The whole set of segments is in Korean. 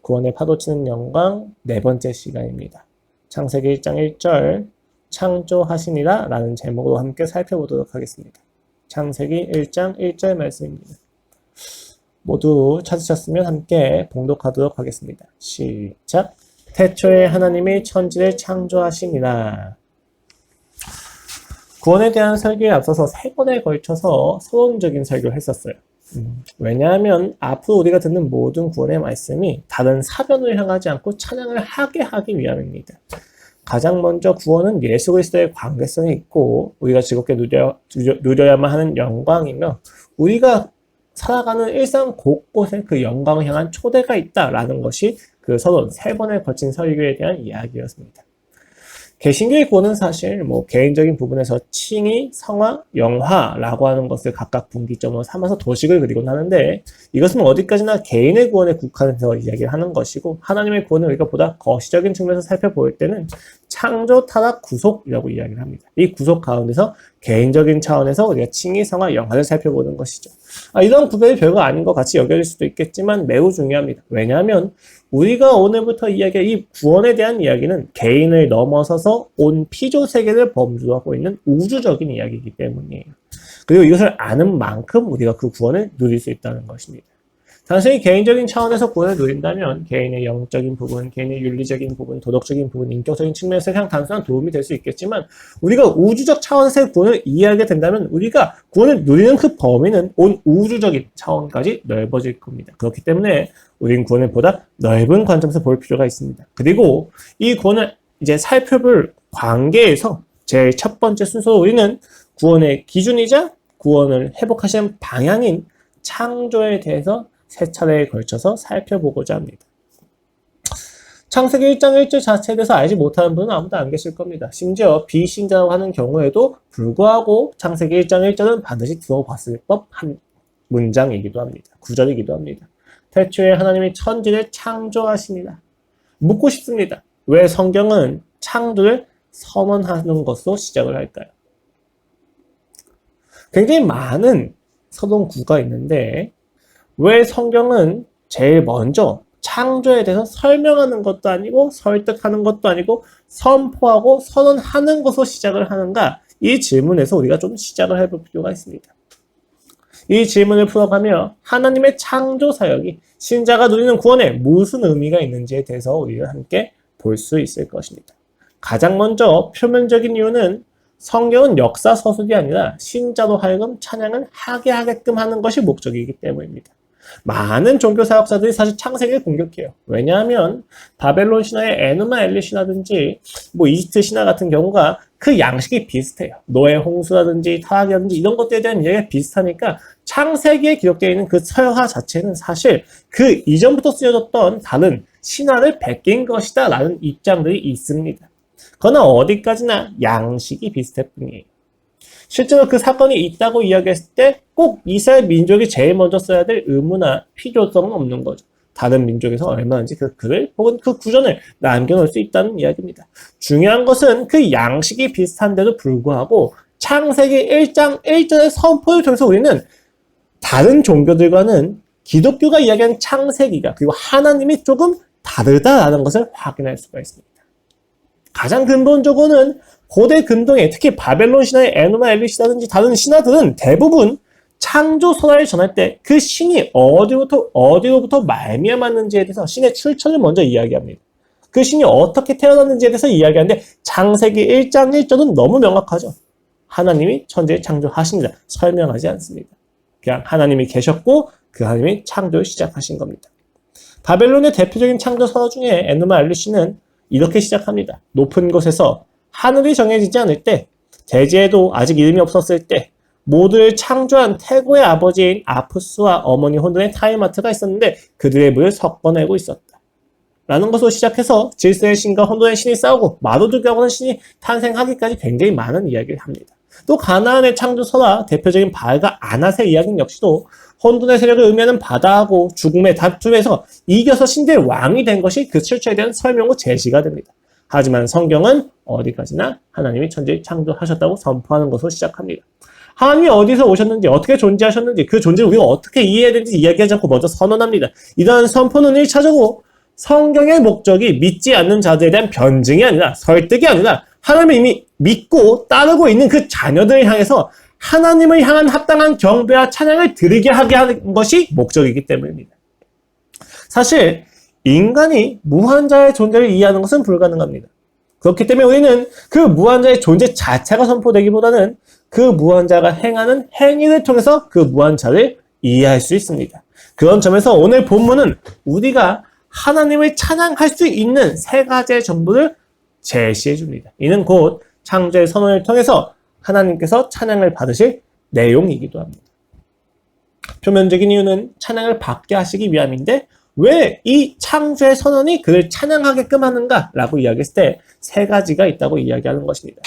구원의 파도치는 영광 네 번째 시간입니다. 창세기 1장 1절 창조하시니라 라는 제목으로 함께 살펴보도록 하겠습니다. 창세기 1장 1절 말씀입니다. 모두 찾으셨으면 함께 봉독하도록 하겠습니다. 시작! 태초에 하나님이 천지를 창조하시니라. 구원에 대한 설교에 앞서서 3번에 걸쳐서 서론적인 설교를 했었어요. 왜냐하면 앞으로 우리가 듣는 모든 구원의 말씀이 다른 사변을 향하지 않고 찬양을 하게 하기 위함입니다. 가장 먼저 구원은 예수 그리스도의 관계성이 있고 우리가 즐겁게 누려야만 하는 영광이며 우리가 살아가는 일상 곳곳에 그 영광을 향한 초대가 있다라는 것이 그 서론 3번에 걸친 설교에 대한 이야기였습니다. 개신교의 구원은 사실 개인적인 부분에서 칭의, 성화, 영화라고 하는 것을 각각 분기점으로 삼아서 도식을 그리곤 하는데 이것은 어디까지나 개인의 구원에 국한해서 이야기를 하는 것이고 하나님의 구원을 우리가 보다 거시적인 측면에서 살펴볼 때는 창조, 타락, 구속이라고 이야기를 합니다. 이 구속 가운데서 개인적인 차원에서 우리가 칭의, 성화, 영화를 살펴보는 것이죠. 이런 구별이 별거 아닌 것 같이 여겨질 수도 있겠지만 매우 중요합니다. 왜냐하면 우리가 오늘부터 이야기할 이 구원에 대한 이야기는 개인을 넘어서서 온 피조 세계를 범주하고 있는 우주적인 이야기이기 때문이에요. 그리고 이것을 아는 만큼 우리가 그 구원을 누릴 수 있다는 것입니다. 단순히 개인적인 차원에서 구원을 누린다면 개인의 영적인 부분, 개인의 윤리적인 부분, 도덕적인 부분, 인격적인 측면에서 그냥 단순한 도움이 될 수 있겠지만 우리가 우주적 차원에서의 구원을 이해하게 된다면 우리가 구원을 누리는 그 범위는 온 우주적인 차원까지 넓어질 겁니다. 그렇기 때문에 우리는 구원을 보다 넓은 관점에서 볼 필요가 있습니다. 그리고 이 구원을 이제 살펴볼 관계에서 제일 첫 번째 순서로 우리는 구원의 기준이자 구원을 회복하시는 방향인 창조에 대해서 3차례에 걸쳐서 살펴보고자 합니다. 창세기 1장 1절 자체에 대해서 알지 못하는 분은 아무도 안 계실 겁니다. 심지어 비신자라고 하는 경우에도 불구하고 창세기 1장 1절은 반드시 들어봤을 법한 문장이기도 합니다. 구절이기도 합니다. 태초에 하나님이 천지를 창조하시니라. 묻고 싶습니다. 왜 성경은 창조를 선언하는 것으로 시작을 할까요? 굉장히 많은 서론구가 있는데 왜 성경은 제일 먼저 창조에 대해서 설명하는 것도 아니고 설득하는 것도 아니고 선포하고 선언하는 것으로 시작을 하는가? 이 질문에서 우리가 좀 시작을 해볼 필요가 있습니다. 이 질문을 풀어가며 하나님의 창조 사역이 신자가 누리는 구원에 무슨 의미가 있는지에 대해서 우리가 함께 볼 수 있을 것입니다. 가장 먼저 표면적인 이유는 성경은 역사 서술이 아니라 신자로 하여금 찬양을 하게 하게끔 하는 것이 목적이기 때문입니다. 많은 종교사역자들이 사실 창세기를 공격해요. 왜냐하면 바벨론 신화의 에누마 엘리시라든지 이집트 신화 같은 경우가 그 양식이 비슷해요. 노예 홍수라든지 타락이라든지 이런 것들에 대한 이야기가 비슷하니까 창세기에 기록되어 있는 그 설화 자체는 사실 그 이전부터 쓰여졌던 다른 신화를 베낀 것이다 라는 입장들이 있습니다. 그러나 어디까지나 양식이 비슷할 뿐이에요. 실제로 그 사건이 있다고 이야기했을 때 꼭 이스라엘 민족이 제일 먼저 써야 될 의무나 필요성은 없는 거죠. 다른 민족에서 얼마든지 그 글을 혹은 그 구전을 남겨놓을 수 있다는 이야기입니다. 중요한 것은 그 양식이 비슷한데도 불구하고 창세기 1장 1절의 선포를 통해서 우리는 다른 종교들과는 기독교가 이야기하는 창세기가 그리고 하나님이 조금 다르다라는 것을 확인할 수가 있습니다. 가장 근본적으로는 고대 근동에 특히 바벨론 신화의 에누마 엘리시라든지 다른 신화들은 대부분 창조 설화를 전할 때 그 신이 어디로부터 말미암았는지에 대해서 신의 출처를 먼저 이야기합니다. 그 신이 어떻게 태어났는지에 대해서 이야기하는데 창세기 1장 1절은 너무 명확하죠. 하나님이 천지를 창조하십니다. 설명하지 않습니다. 그냥 하나님이 계셨고 그 하나님이 창조를 시작하신 겁니다. 바벨론의 대표적인 창조 설화 중에 에누마 엘리시는 이렇게 시작합니다. 높은 곳에서 하늘이 정해지지 않을 때, 대지에도 아직 이름이 없었을 때 모두를 창조한 태고의 아버지인 아푸스와 어머니 혼돈의 타이마트가 있었는데 그들의 물을 섞어내고 있었다. 라는 것으로 시작해서 질서의 신과 혼돈의 신이 싸우고 마루두기라고 하는 신이 탄생하기까지 굉장히 많은 이야기를 합니다. 또 가나안의 창조 설화 대표적인 바알과 아낫의 이야기는 역시도 혼돈의 세력을 의미하는 바다하고 죽음의 다툼에서 이겨서 신들의 왕이 된 것이 그 출처에 대한 설명으로 제시가 됩니다. 하지만 성경은 어디까지나 하나님이 천지를 창조하셨다고 선포하는 것으로 시작합니다. 하나님이 어디서 오셨는지, 어떻게 존재하셨는지, 그 존재를 우리가 어떻게 이해해야 되는지 이야기하지 않고 먼저 선언합니다. 이러한 선포는 1차적으로 성경의 목적이 믿지 않는 자들에 대한 변증이 아니라 설득이 아니라 하나님을 이미 믿고 따르고 있는 그 자녀들을 향해서 하나님을 향한 합당한 경배와 찬양을 드리게 하게 하는 것이 목적이기 때문입니다. 사실 인간이 무한자의 존재를 이해하는 것은 불가능합니다. 그렇기 때문에 우리는 그 무한자의 존재 자체가 선포되기보다는 그 무한자가 행하는 행위를 통해서 그 무한자를 이해할 수 있습니다. 그런 점에서 오늘 본문은 우리가 하나님을 찬양할 수 있는 세 가지의 정보를 제시해 줍니다. 이는 곧 창조의 선언을 통해서 하나님께서 찬양을 받으실 내용이기도 합니다. 표면적인 이유는 찬양을 받게 하시기 위함인데 왜 이 창조의 선언이 그를 찬양하게끔 하는가? 라고 이야기했을 때 세 가지가 있다고 이야기하는 것입니다.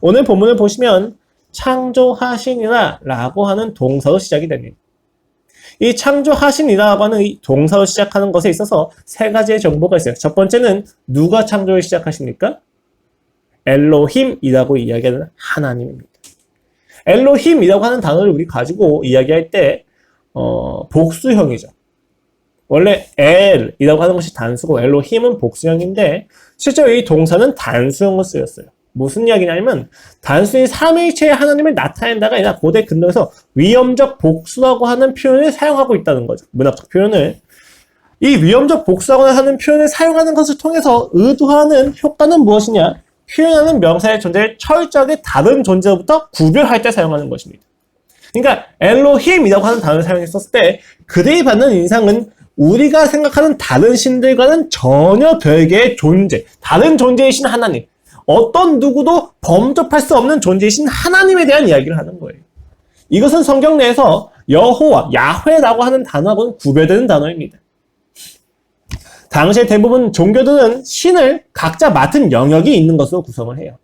오늘 본문을 보시면 창조하시니라 라고 하는 동사로 시작이 됩니다. 이 창조하시니라고 하는 이 동사로 시작하는 것에 있어서 세 가지의 정보가 있어요. 첫 번째는 누가 창조를 시작하십니까? 엘로힘이라고 이야기하는 하나님입니다. 엘로힘이라고 하는 단어를 우리 가지고 이야기할 때 복수형이죠. 원래 엘이라고 하는 것이 단수고 엘로힘은 복수형인데 실제로 이 동사는 단수형으로 쓰였어요. 무슨 이야기냐면 단순히 삼위일체의 하나님을 나타낸다가 아니라 고대 근동에서 위험적 복수라고 하는 표현을 사용하고 있다는 거죠. 문학적 표현을. 이 위험적 복수라고 하는 표현을 사용하는 것을 통해서 의도하는 효과는 무엇이냐? 표현하는 명사의 존재를 철저하게 다른 존재로부터 구별할 때 사용하는 것입니다. 그러니까 엘로힘이라고 하는 단어를 사용했었을 때 그들이 받는 인상은 우리가 생각하는 다른 신들과는 전혀 별개의 존재, 다른 존재이신 하나님, 어떤 누구도 범접할 수 없는 존재이신 하나님에 대한 이야기를 하는 거예요. 이것은 성경 내에서 여호와, 야훼라고 하는 단어하고는 구별되는 단어입니다. 당시에 대부분 종교들은 신을 각자 맡은 영역이 있는 것으로 구성을 해요.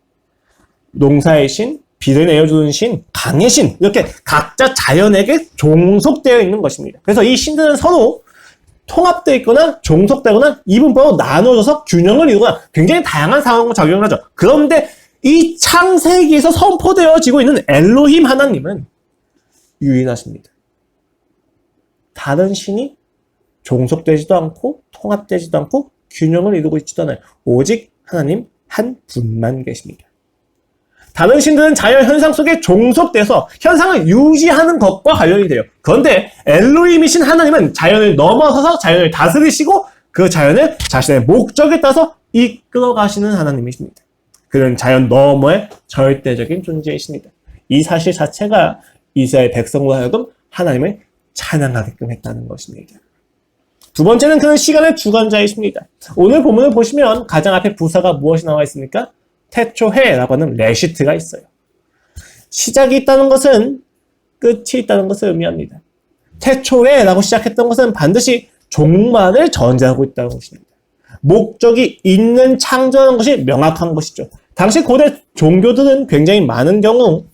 농사의 신, 비를 내어주는 신, 강의 신, 이렇게 각자 자연에게 종속되어 있는 것입니다. 그래서 이 신들은 서로 통합되어 있거나 종속되거나 이분법으로 나눠져서 균형을 이루거나 굉장히 다양한 상황으로 작용을 하죠. 그런데 이 창세기에서 선포되어지고 있는 엘로힘 하나님은 유일하십니다. 다른 신이 종속되지도 않고 통합되지도 않고 균형을 이루고 있지도 않아요. 오직 하나님 한 분만 계십니다. 다른 신들은 자연 현상 속에 종속돼서 현상을 유지하는 것과 관련이 돼요. 그런데 엘로힘이신 하나님은 자연을 넘어서서 자연을 다스리시고 그 자연을 자신의 목적에 따라서 이끌어 가시는 하나님이십니다. 그는 자연 너머의 절대적인 존재이십니다. 이 사실 자체가 이스라엘 백성으로 하여금 하나님을 찬양하게끔 했다는 것입니다. 두 번째는 그는 시간의 주관자이십니다. 오늘 본문을 보시면 가장 앞에 부사가 무엇이 나와 있습니까? 태초해라고 하는 레시트가 있어요. 시작이 있다는 것은 끝이 있다는 것을 의미합니다. 태초해라고 시작했던 것은 반드시 종말을 전제하고 있다는 것입니다. 목적이 있는 창조라는 것이 명확한 것이죠. 당시 고대 종교들은 굉장히 많은 경우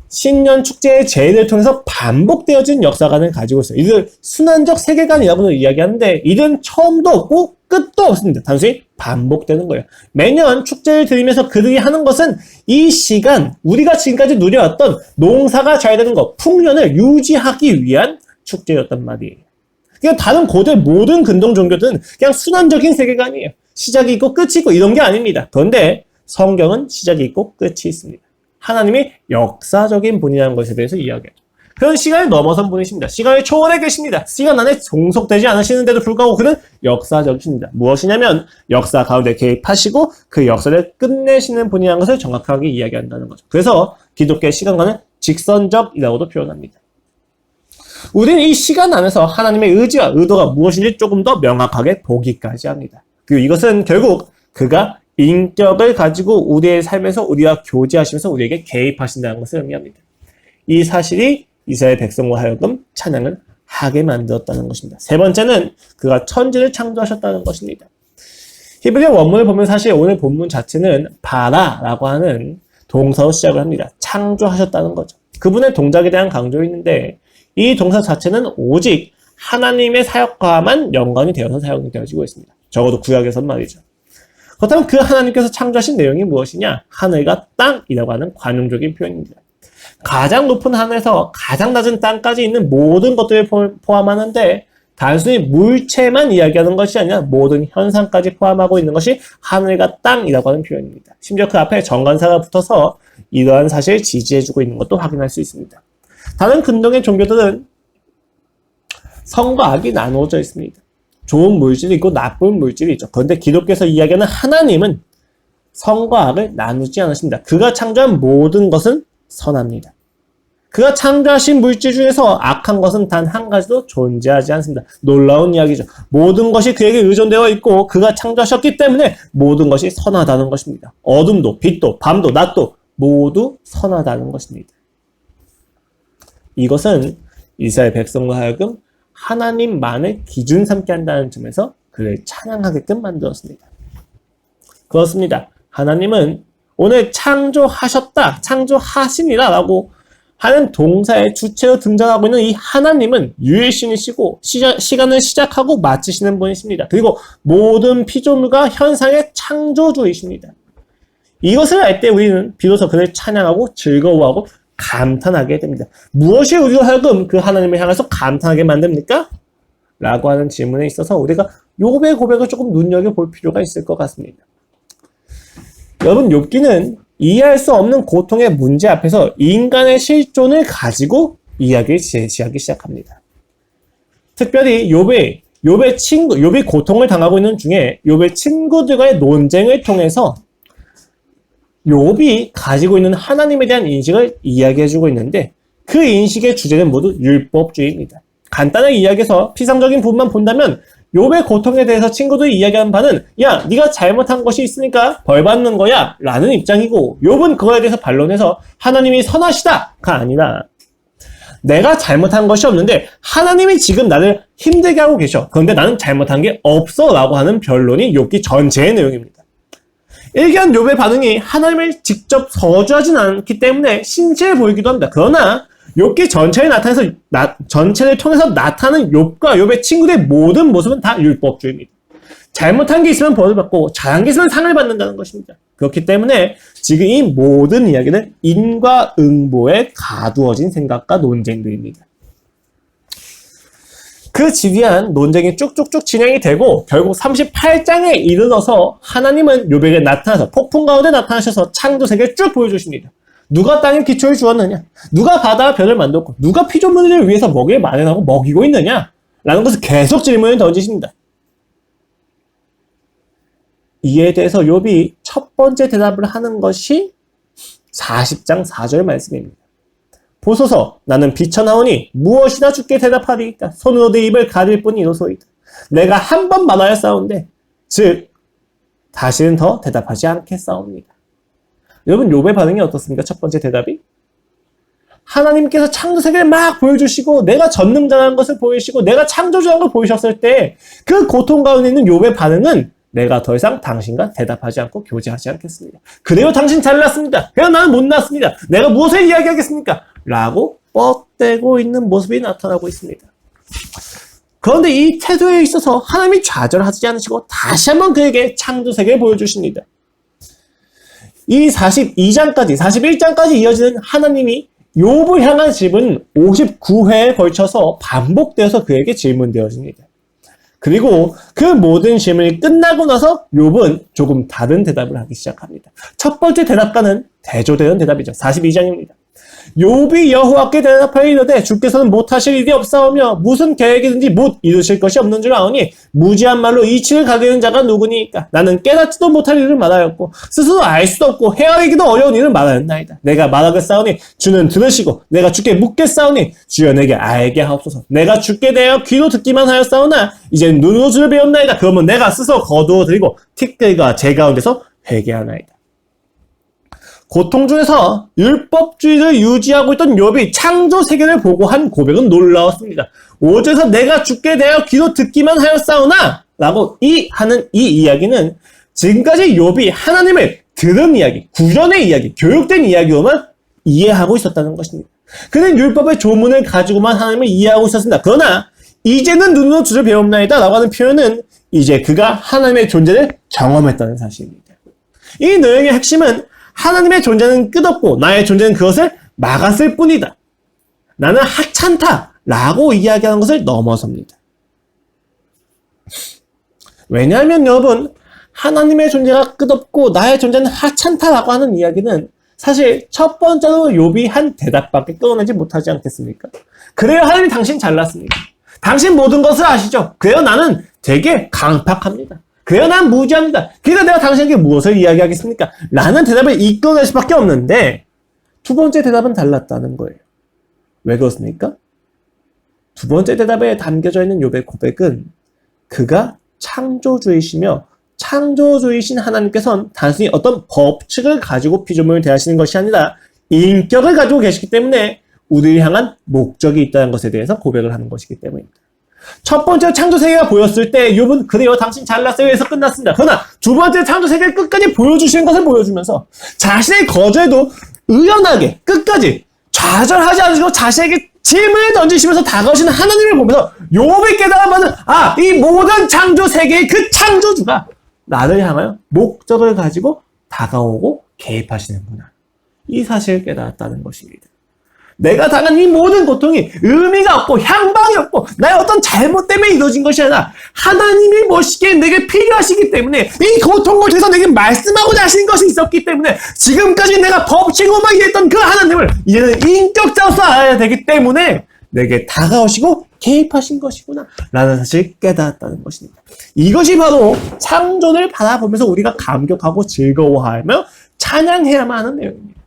신년 축제의 제의를 통해서 반복되어진 역사관을 가지고 있어요. 이들 순환적 세계관이라고 이야기하는데 이들은 처음도 없고 끝도 없습니다. 단순히 반복되는 거예요. 매년 축제를 드리면서 그들이 하는 것은 이 시간, 우리가 지금까지 누려왔던 농사가 잘 되는 것, 풍년을 유지하기 위한 축제였단 말이에요. 그러니까 다른 고대 모든 근동 종교들은 그냥 순환적인 세계관이에요. 시작이 있고 끝이 있고 이런 게 아닙니다. 그런데 성경은 시작이 있고 끝이 있습니다. 하나님이 역사적인 분이라는 것에 대해서 이야기하죠. 그런 시간을 넘어선 분이십니다. 시간을 초월해 계십니다. 시간 안에 종속되지 않으시는데도 불구하고 그는 역사적이십니다. 무엇이냐면 역사 가운데 개입하시고 그 역사를 끝내시는 분이라는 것을 정확하게 이야기한다는 거죠. 그래서 기독교의 시간관은 직선적이라고도 표현합니다. 우리는 이 시간 안에서 하나님의 의지와 의도가 무엇인지 조금 더 명확하게 보기까지 합니다. 그리고 이것은 결국 그가 인격을 가지고 우리의 삶에서 우리와 교제하시면서 우리에게 개입하신다는 것을 의미합니다. 이 사실이 이스라엘 백성과 하여금 찬양을 하게 만들었다는 것입니다. 세 번째는 그가 천지를 창조하셨다는 것입니다. 히브리어 원문을 보면 사실 오늘 본문 자체는 바라라고 하는 동사로 시작을 합니다. 창조하셨다는 거죠. 그분의 동작에 대한 강조가 있는데 이 동사 자체는 오직 하나님의 사역과만 연관이 되어서 사용이 되어지고 있습니다. 적어도 구약에선 말이죠. 그렇다면 그 하나님께서 창조하신 내용이 무엇이냐? 하늘과 땅이라고 하는 관용적인 표현입니다. 가장 높은 하늘에서 가장 낮은 땅까지 있는 모든 것들을 포함하는데 단순히 물체만 이야기하는 것이 아니라 모든 현상까지 포함하고 있는 것이 하늘과 땅이라고 하는 표현입니다. 심지어 그 앞에 정관사가 붙어서 이러한 사실을 지지해주고 있는 것도 확인할 수 있습니다. 다른 근동의 종교들은 선과 악이 나누어져 있습니다. 좋은 물질이 있고 나쁜 물질이 있죠. 그런데 기독교에서 이야기하는 하나님은 선과 악을 나누지 않으십니다. 그가 창조한 모든 것은 선합니다. 그가 창조하신 물질 중에서 악한 것은 단 한 가지도 존재하지 않습니다. 놀라운 이야기죠. 모든 것이 그에게 의존되어 있고 그가 창조하셨기 때문에 모든 것이 선하다는 것입니다. 어둠도 빛도 밤도 낮도 모두 선하다는 것입니다. 이것은 이스라엘 백성과 하여금 하나님만을 기준 삼게 한다는 점에서 그를 찬양하게끔 만들었습니다. 그렇습니다. 하나님은 오늘 창조하셨다, 창조하시니라 라고 하는 동사의 주체로 등장하고 있는 이 하나님은 유일신이시고 시간을 시작하고 마치시는 분이십니다. 그리고 모든 피조물과 현상의 창조주이십니다. 이것을 알 때 우리는 비로소 그를 찬양하고 즐거워하고 감탄하게 됩니다. 무엇이 우리로 하여금 그 하나님을 향해서 감탄하게 만듭니까? 라고 하는 질문에 있어서 우리가 욥의 고백을 조금 눈여겨볼 필요가 있을 것 같습니다. 여러분, 욥기는 이해할 수 없는 고통의 문제 앞에서 인간의 실존을 가지고 이야기를 제시하기 시작합니다. 특별히 욥이 고통을 당하고 있는 중에 욥의 친구들과의 논쟁을 통해서 욥이 가지고 있는 하나님에 대한 인식을 이야기해주고 있는데 그 인식의 주제는 모두 율법주의입니다. 간단하게 이야기해서 피상적인 부분만 본다면 욥의 고통에 대해서 친구들이 이야기하는 바는 야, 네가 잘못한 것이 있으니까 벌 받는 거야 라는 입장이고 욥은 그거에 대해서 반론해서 하나님이 선하시다가 아니라 내가 잘못한 것이 없는데 하나님이 지금 나를 힘들게 하고 계셔. 그런데 나는 잘못한 게 없어 라고 하는 변론이 욥기 전체의 내용입니다. 일견 욥의 반응이 하나님을 직접 저주하진 않기 때문에 신실해 보이기도 합니다. 그러나 욥기 전체를 통해서 나타나는 욥과 욥의 친구들의 모든 모습은 다 율법주의입니다. 잘못한 게 있으면 벌을 받고 잘한 게 있으면 상을 받는다는 것입니다. 그렇기 때문에 지금 이 모든 이야기는 인과응보에 가두어진 생각과 논쟁들입니다. 그 지리한 논쟁이 쭉쭉쭉 진행이 되고 결국 38장에 이르러서 하나님은 욥에게 나타나서 폭풍 가운데 나타나셔서 창조세계를 쭉 보여주십니다. 누가 땅에 기초를 주었느냐? 누가 바다와 별을 만들었고 누가 피조물을 위해서 먹이를 마련하고 먹이고 있느냐? 라는 것을 계속 질문을 던지십니다. 이에 대해서 욥이 첫 번째 대답을 하는 것이 40장 4절 말씀입니다. 보소서, 나는 비천하오니 무엇이나 주께 대답하리이까? 손으로 내 입을 가릴 뿐이 이로소이다. 내가 한 번 말하였사온데 즉 다시는 더 대답하지 않겠사옵니다. 여러분, 욥의 반응이 어떻습니까? 첫 번째 대답이 하나님께서 창조세계를 막 보여주시고 내가 전능자라는 것을 보이시고 내가 창조주라는 걸 보이셨을 때 그 고통 가운데 있는 욥의 반응은 내가 더 이상 당신과 대답하지 않고 교제하지 않겠습니다. 그래요, 당신 잘났습니다. 그래요, 나는 못났습니다. 내가 무엇을 이야기하겠습니까? 라고 뻗대고 있는 모습이 나타나고 있습니다. 그런데 이 태도에 있어서 하나님이 좌절하지 않으시고 다시 한번 그에게 창조세계를 보여주십니다. 이 42장까지, 41장까지 이어지는 하나님이 욥을 향한 질문은 59회에 걸쳐서 반복되어서 그에게 질문되어집니다. 그리고 그 모든 질문이 끝나고 나서 욥은 조금 다른 대답을 하기 시작합니다. 첫 번째 대답과는 대조되는 대답이죠. 42장입니다. 욥이 여호와께 대답하여 이르되 주께서는 못하실 일이 없사오며 무슨 계획이든지 못 이루실 것이 없는 줄 아오니 무지한 말로 이치를 가리는 자가 누구니까? 나는 깨닫지도 못할 일을 말하였고 스스로 알 수도 없고 헤아리기도 어려운 일을 말하였나이다. 내가 말하겠사오니 주는 들으시고 내가 주께 묻겠사오니 주여 내게 알게 하옵소서. 내가 주께 대하여 귀로 듣기만 하였사오나 이제는 눈으로 주를 배웠나이다. 그러면 내가 스스로 거두어드리고 티끌과 제 가운데서 회개하나이다. 고통 중에서 율법주의를 유지하고 있던 욥이 창조 세계를 보고 한 고백은 놀라웠습니다. 5절에서 내가 주께 대하여 귀로 듣기만 하였사오나 라고 하는 이 이야기는 지금까지 욥이 하나님을 들은 이야기, 구전의 이야기, 교육된 이야기로만 이해하고 있었다는 것입니다. 그는 율법의 조문을 가지고만 하나님을 이해하고 있었습니다. 그러나 이제는 눈으로 주를 배웠나이다 라고 하는 표현은 이제 그가 하나님의 존재를 경험했다는 사실입니다. 이 내용의 핵심은 하나님의 존재는 끝없고 나의 존재는 그것을 막았을 뿐이다. 나는 하찮다 라고 이야기하는 것을 넘어섭니다. 왜냐하면 여러분, 하나님의 존재가 끝없고 나의 존재는 하찮다라고 하는 이야기는 사실 첫 번째로 욥이 한 대답밖에 끌어내지 못하지 않겠습니까? 그래요, 하나님 당신 잘났습니다. 당신 모든 것을 아시죠? 그래요, 나는 되게 강팍합니다. 그래요, 난 무지합니다. 그래서 내가 당신에게 무엇을 이야기하겠습니까? 라는 대답을 이끌어낼 수밖에 없는데 두 번째 대답은 달랐다는 거예요. 왜 그렇습니까? 두 번째 대답에 담겨져 있는 욥의 고백은 그가 창조주이시며 창조주이신 하나님께서는 단순히 어떤 법칙을 가지고 피조물을 대하시는 것이 아니라 인격을 가지고 계시기 때문에 우리를 향한 목적이 있다는 것에 대해서 고백을 하는 것이기 때문입니다. 첫 번째 창조세계가 보였을 때 욥은 그래요, 당신 잘났어요 해서 끝났습니다. 그러나 두 번째 창조세계를 끝까지 보여주시는 것을 보여주면서 자신의 거절도 의연하게 끝까지 좌절하지 않으시고 자신에게 질문을 던지시면서 다가오시는 하나님을 보면서 욥이 깨달아보는 이 모든 창조세계의 그 창조주가 나를 향하여 목적을 가지고 다가오고 개입하시는구나. 이 사실을 깨달았다는 것입니다. 내가 당한 이 모든 고통이 의미가 없고 향방이 없고 나의 어떤 잘못 때문에 이루어진 것이 아니라 하나님이 무엇이기에 내게 필요하시기 때문에 이 고통을 통해서 내게 말씀하고자 하시는 것이 있었기 때문에 지금까지 내가 법칙으로만 이해했던 그 하나님을 이제는 인격자로서 알아야 되기 때문에 내게 다가오시고 개입하신 것이구나 라는 사실을 깨달았다는 것입니다. 이것이 바로 창조를 바라보면서 우리가 감격하고 즐거워하며 찬양해야만 하는 내용입니다.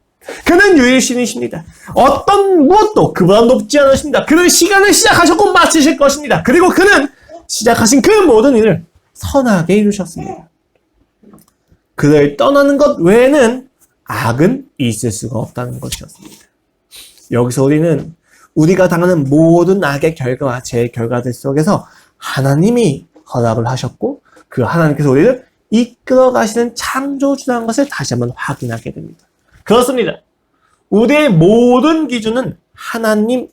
그는 유일신이십니다. 어떤 무엇도 그보다 높지 않으십니다. 그는 시간을 시작하셨고 마치실 것입니다. 그리고 그는 시작하신 그 모든 일을 선하게 이루셨습니다. 그를 떠나는 것 외에는 악은 있을 수가 없다는 것이었습니다. 여기서 우리는 우리가 당하는 모든 악의 결과와 죄의 결과들 속에서 하나님이 허락을 하셨고 그 하나님께서 우리를 이끌어 가시는 창조주라는 것을 다시 한번 확인하게 됩니다. 그렇습니다. 우리의 모든 기준은 하나님에게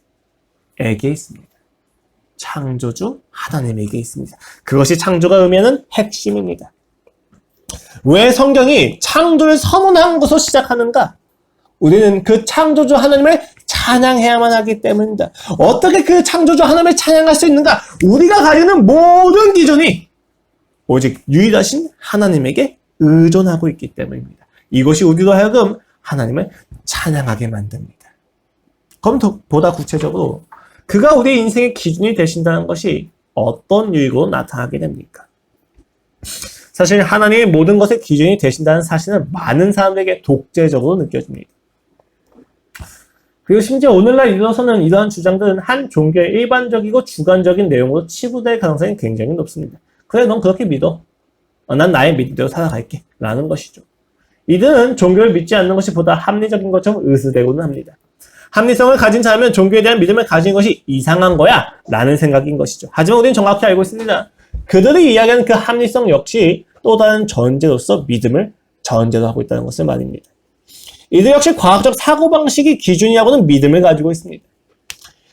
있습니다. 창조주 하나님에게 있습니다. 그것이 창조가 의미하는 핵심입니다. 왜 성경이 창조를 선언한 것으로 시작하는가? 우리는 그 창조주 하나님을 찬양해야만 하기 때문입니다. 어떻게 그 창조주 하나님을 찬양할 수 있는가? 우리가 가지는 모든 기준이 오직 유일하신 하나님에게 의존하고 있기 때문입니다. 이것이 우리로 하여금 하나님을 찬양하게 만듭니다. 그럼 보다 구체적으로 그가 우리의 인생의 기준이 되신다는 것이 어떤 유익으로 나타나게 됩니까? 사실 하나님의 모든 것의 기준이 되신다는 사실은 많은 사람들에게 독재적으로 느껴집니다. 그리고 심지어 오늘날 이르러서는 이러한 주장들은 한 종교의 일반적이고 주관적인 내용으로 치부될 가능성이 굉장히 높습니다. 그래, 넌 그렇게 믿어. 난 나의 믿음대로 살아갈게. 라는 것이죠. 이들은 종교를 믿지 않는 것이 보다 합리적인 것처럼 의스되고는 합니다. 합리성을 가진 자라면 종교에 대한 믿음을 가진 것이 이상한 거야 라는 생각인 것이죠. 하지만 우리는 정확히 알고 있습니다. 그들이 이야기하는 그 합리성 역시 또 다른 전제로서 믿음을 전제로 하고 있다는 것을 말입니다. 이들 역시 과학적 사고방식이 기준이라고는 믿음을 가지고 있습니다.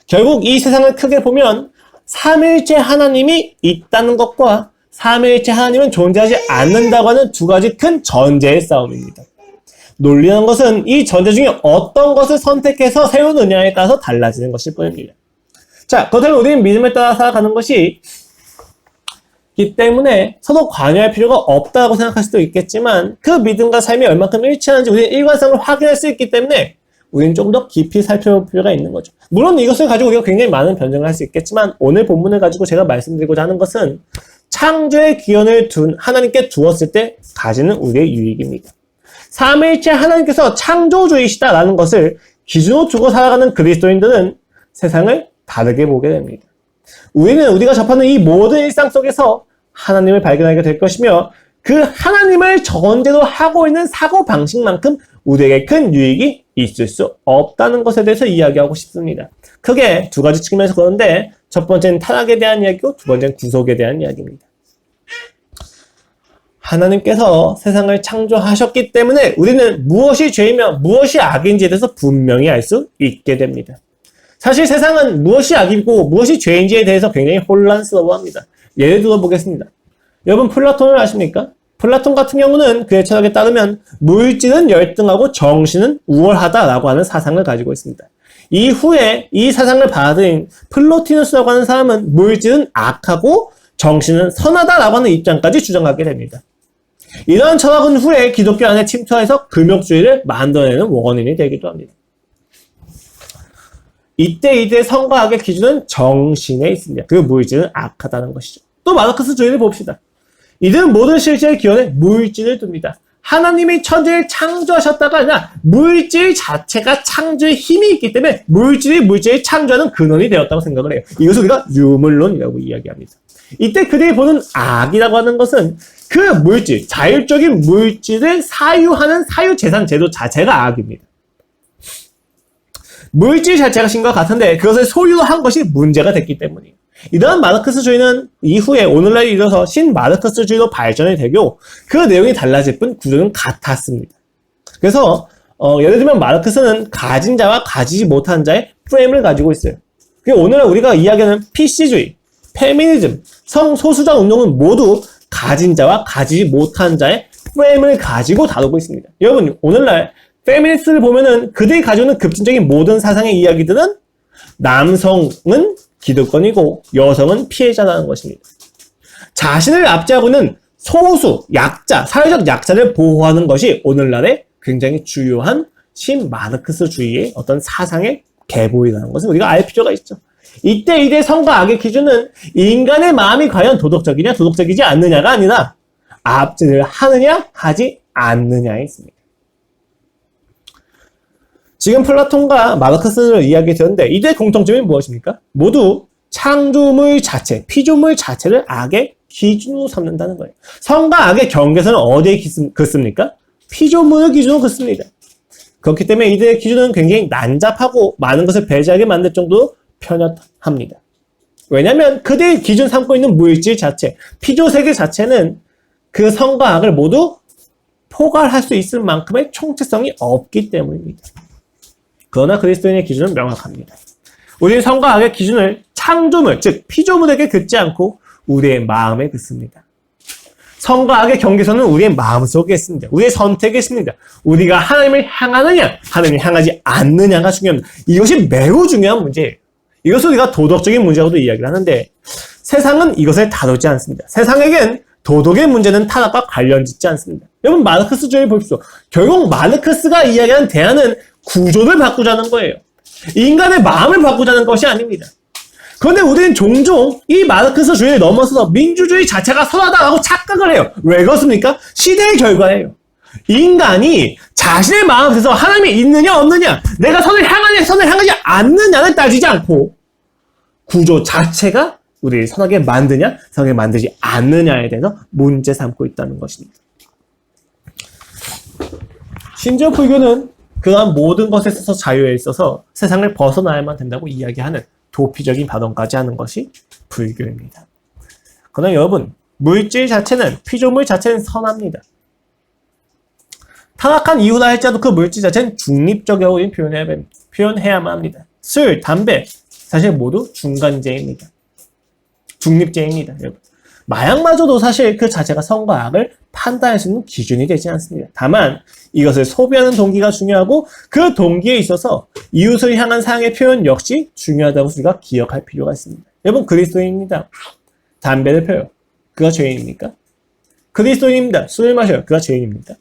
결국 이 세상을 크게 보면 삼위일체 하나님이 있다는 것과 삼위일체 하나님은 존재하지 않는다고 하는 두 가지 큰 전제의 싸움입니다. 논리라는 것은 이 전제 중에 어떤 것을 선택해서 세우느냐에 따라서 달라지는 것일 뿐입니다. 자, 그렇다면 우리는 믿음에 따라 살아가는 것이 기 때문에 서로 관여할 필요가 없다고 생각할 수도 있겠지만 그 믿음과 삶이 얼마큼 일치하는지 우리는 일관성을 확인할 수 있기 때문에 우리는 좀 더 깊이 살펴볼 필요가 있는 거죠. 물론 이것을 가지고 우리가 굉장히 많은 변증을 할 수 있겠지만 오늘 본문을 가지고 제가 말씀드리고자 하는 것은 창조의 기원을 하나님께 두었을 때 가지는 우리의 유익입니다. 삼위일체 하나님께서 창조주이시다라는 것을 기준으로 두고 살아가는 그리스도인들은 세상을 다르게 보게 됩니다. 우리는 우리가 접하는 이 모든 일상 속에서 하나님을 발견하게 될 것이며 그 하나님을 전제로 하고 있는 사고방식만큼 우리에게 큰 유익이 있을 수 없다는 것에 대해서 이야기하고 싶습니다. 크게 두 가지 측면에서 그런데 첫 번째는 타락에 대한 이야기고 두 번째는 구속에 대한 이야기입니다. 하나님께서 세상을 창조하셨기 때문에 우리는 무엇이 죄이며 무엇이 악인지에 대해서 분명히 알 수 있게 됩니다. 사실 세상은 무엇이 악이고 무엇이 죄인지에 대해서 굉장히 혼란스러워합니다. 예를 들어 보겠습니다. 여러분 플라톤을 아십니까? 플라톤 같은 경우는 그의 철학에 따르면 물질은 열등하고 정신은 우월하다라고 하는 사상을 가지고 있습니다. 이후에 이 사상을 받아들인 플로티누스라고 하는 사람은 물질은 악하고 정신은 선하다라고 하는 입장까지 주장하게 됩니다. 이러한 철학은 후에 기독교 안에 침투해서 금욕주의를 만들어내는 원인이 되기도 합니다. 이때 이들의 성과 악의 기준은 정신에 있습니다. 그 물질은 악하다는 것이죠. 또 마르크스주의를 봅시다. 이들은 모든 실제의 기원에 물질을 둡니다. 하나님이 천지를 창조하셨다가 아니라 물질 자체가 창조의 힘이 있기 때문에 물질이 물질을 창조하는 근원이 되었다고 생각을 해요. 이것을 우리가 유물론이라고 이야기합니다. 이때 그들이 보는 악이라고 하는 것은 그 물질, 자율적인 물질을 사유하는 사유재산 제도 자체가 악입니다. 물질 자체가 신과 같은데 그것을 소유로 한 것이 문제가 됐기 때문이에요. 이러한 마르크스주의는 이후에 오늘날 이르러서 신마르크스주의로 발전이 되고 그 내용이 달라질 뿐 구조는 같았습니다. 그래서 예를 들면 마르크스는 가진 자와 가지지 못한 자의 프레임을 가지고 있어요. 오늘날 우리가 이야기하는 PC주의, 페미니즘, 성소수자 운동은 모두 가진 자와 가지지 못한 자의 프레임을 가지고 다루고 있습니다. 여러분 오늘날 페미니스트를 보면은 그들이 가지고 있는 급진적인 모든 사상의 이야기들은 남성은 기득권이고 여성은 피해자라는 것입니다. 자신을 압제하고 있는 소수, 약자, 사회적 약자를 보호하는 것이 오늘날의 굉장히 주요한 신마르크스주의의 어떤 사상의 계보이라는 것을 우리가 알 필요가 있죠. 이때 이들의 선과 악의 기준은 인간의 마음이 과연 도덕적이냐 도덕적이지 않느냐가 아니라 압제를 하느냐 하지 않느냐에 있습니다. 지금 플라톤과 마르크스를 이야기 드렸는데 이들의 공통점이 무엇입니까? 모두 창조물 자체, 피조물 자체를 악의 기준으로 삼는다는 거예요. 선과 악의 경계선은 어디에 긋습니까? 피조물을 기준으로 긋습니다. 그렇기 때문에 이들의 기준은 굉장히 난잡하고 많은 것을 배제하게 만들 정도로 편협합니다. 왜냐하면 그들이 기준 삼고 있는 물질 자체, 피조세계 자체는 그 선과 악을 모두 포괄할 수 있을 만큼의 총체성이 없기 때문입니다. 그러나 그리스도인의 기준은 명확합니다. 우리는 선과 악의 기준을 창조물, 즉 피조물에게 긋지 않고 우리의 마음에 긋습니다. 선과 악의 경계선은 우리의 마음속에 있습니다. 우리의 선택에 있습니다. 우리가 하나님을 향하느냐, 하나님을 향하지 않느냐가 중요합니다. 이것이 매우 중요한 문제예요. 이것을 우리가 도덕적인 문제라고도 이야기를 하는데 세상은 이것을 다루지 않습니다. 세상에겐 도덕의 문제는 타락과 관련짓지 않습니다. 여러분 마르크스주의 보십시오. 결국 마르크스가 이야기하는 대안은 구조를 바꾸자는 거예요. 인간의 마음을 바꾸자는 것이 아닙니다. 그런데 우리는 종종 이 마르크스주의를 넘어서서 민주주의 자체가 선하다고 착각을 해요. 왜 그렇습니까? 시대의 결과예요. 인간이 자신의 마음에서 하나님이 있느냐 없느냐, 내가 선을 향하느냐 선을 향하지 않느냐를 따지지 않고 구조 자체가 우리를 선하게 만드냐 선하게 만들지 않느냐에 대해서 문제 삼고 있다는 것입니다. 심지어 불교는 그러한 모든 것에 있어서 자유에 있어서 세상을 벗어나야만 된다고 이야기하는 도피적인 발언까지 하는 것이 불교입니다. 그러나 여러분, 물질 자체는, 피조물 자체는 선합니다. 타락한 이유라 할지라도 그 물질 자체는 중립적이라고 표현해야만 합니다. 술, 담배, 사실 모두 중간재입니다. 중립재입니다. 여러분. 마약마저도 사실 그 자체가 선과 악을 판단할 수 있는 기준이 되지 않습니다. 다만 이것을 소비하는 동기가 중요하고 그 동기에 있어서 이웃을 향한 사랑의 표현 역시 중요하다고 우리가 기억할 필요가 있습니다. 여러분 그리스도인입니다. 담배를 펴요. 그가 죄인입니까? 그리스도인입니다. 술을 마셔요. 그가 죄인입니까?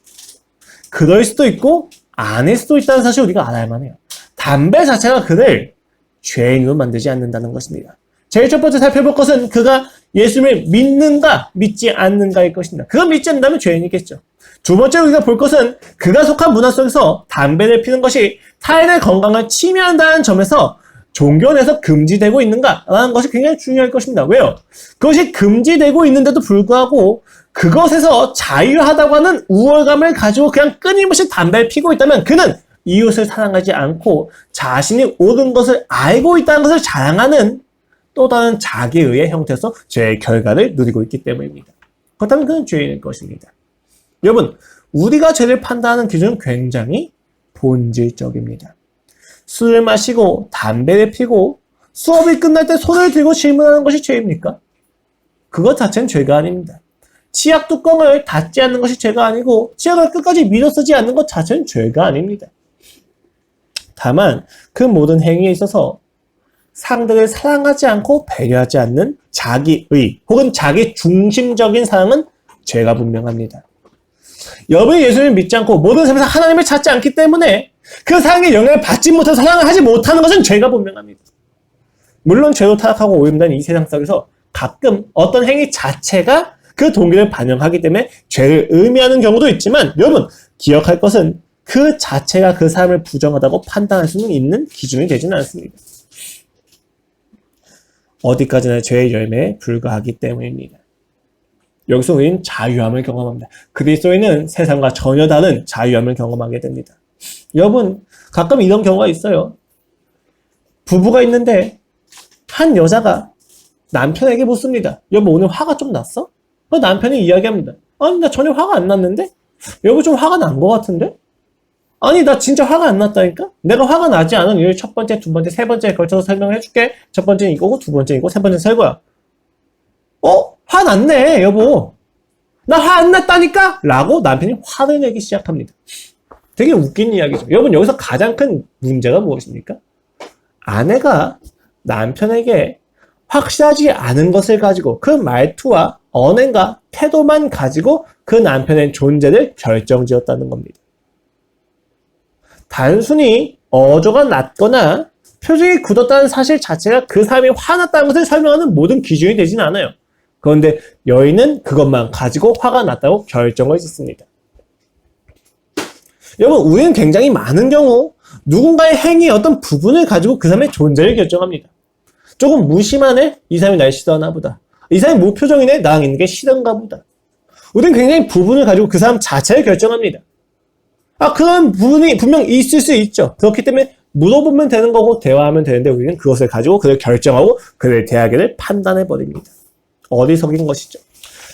그럴 수도 있고 아닐 수도 있다는 사실 우리가 알아야만 해요. 담배 자체가 그를 죄인으로 만들지 않는다는 것입니다. 제일 첫 번째 살펴볼 것은 그가 예수님을 믿는가 믿지 않는가일 것입니다. 그가 믿지 않는다면 죄인이겠죠. 두 번째로 우리가 볼 것은 그가 속한 문화 속에서 담배를 피는 것이 타인의 건강을 침해한다는 점에서 종교 내에서 금지되고 있는가라는 것이 굉장히 중요할 것입니다. 왜요? 그것이 금지되고 있는데도 불구하고 그것에서 자유하다고 하는 우월감을 가지고 그냥 끊임없이 담배를 피고 있다면 그는 이웃을 사랑하지 않고 자신이 옳은 것을 알고 있다는 것을 자랑하는 또 다른 자기의의 형태에서 죄의 결과를 누리고 있기 때문입니다. 그렇다면 그는 죄인일 것입니다. 여러분, 우리가 죄를 판단하는 기준은 굉장히 본질적입니다. 술을 마시고 담배를 피고 수업이 끝날 때 손을 들고 질문하는 것이 죄입니까? 그것 자체는 죄가 아닙니다. 치약 뚜껑을 닫지 않는 것이 죄가 아니고 치약을 끝까지 밀어 쓰지 않는 것 자체는 죄가 아닙니다. 다만 그 모든 행위에 있어서 상대를 사랑하지 않고 배려하지 않는 자기의 혹은 자기 중심적인 사랑은 죄가 분명합니다. 여러분이 예수님을 믿지 않고 모든 삶에서 하나님을 찾지 않기 때문에 그 사랑의 영향을 받지 못해서 사랑을 하지 못하는 것은 죄가 분명합니다. 물론 죄로 타락하고 오염된 이 세상 속에서 가끔 어떤 행위 자체가 그 동기를 반영하기 때문에 죄를 의미하는 경우도 있지만 여러분 기억할 것은 그 자체가 그 사람을 부정하다고 판단할 수는 있는 기준이 되지는 않습니다. 어디까지나 죄의 열매에 불과하기 때문입니다. 여기서 우리는 자유함을 경험합니다. 그리스도인은 세상과 전혀 다른 자유함을 경험하게 됩니다. 여러분 가끔 이런 경우가 있어요. 부부가 있는데 한 여자가 남편에게 묻습니다. 여보 오늘 화가 좀 났어? 남편이 이야기합니다. 아니 나 전혀 화가 안 났는데? 여보 좀 화가 난 것 같은데? 아니 나 진짜 화가 안 났다니까? 내가 화가 나지 않은 이유를 첫 번째, 두 번째, 세 번째에 걸쳐서 설명을 해줄게. 첫 번째는 이거고 두 번째는 이거, 세 번째는 새 거야. 화 났네 여보. 나 화 안 났다니까? 라고 남편이 화를 내기 시작합니다. 되게 웃긴 이야기죠. 여러분 여기서 가장 큰 문제가 무엇입니까? 아내가 남편에게 확실하지 않은 것을 가지고 그 말투와 언행과 태도만 가지고 그 남편의 존재를 결정지었다는 겁니다. 단순히 어조가 낮거나 표정이 굳었다는 사실 자체가 그 사람이 화났다는 것을 설명하는 모든 기준이 되진 않아요. 그런데 여인은 그것만 가지고 화가 났다고 결정을 짓습니다. 여러분 우리는 굉장히 많은 경우 누군가의 행위의 어떤 부분을 가지고 그 사람의 존재를 결정합니다. 조금 무심하네? 이 사람이 날 싫어하나 보다. 이 사람이 무표정이네? 나랑 있는 게 싫은가 보다. 우리는 굉장히 부분을 가지고 그 사람 자체를 결정합니다. 그런 부분이 분명 있을 수 있죠. 그렇기 때문에 물어보면 되는 거고 대화하면 되는데 우리는 그것을 가지고 그를 결정하고 그를 대하기를 판단해버립니다. 어리석인 것이죠.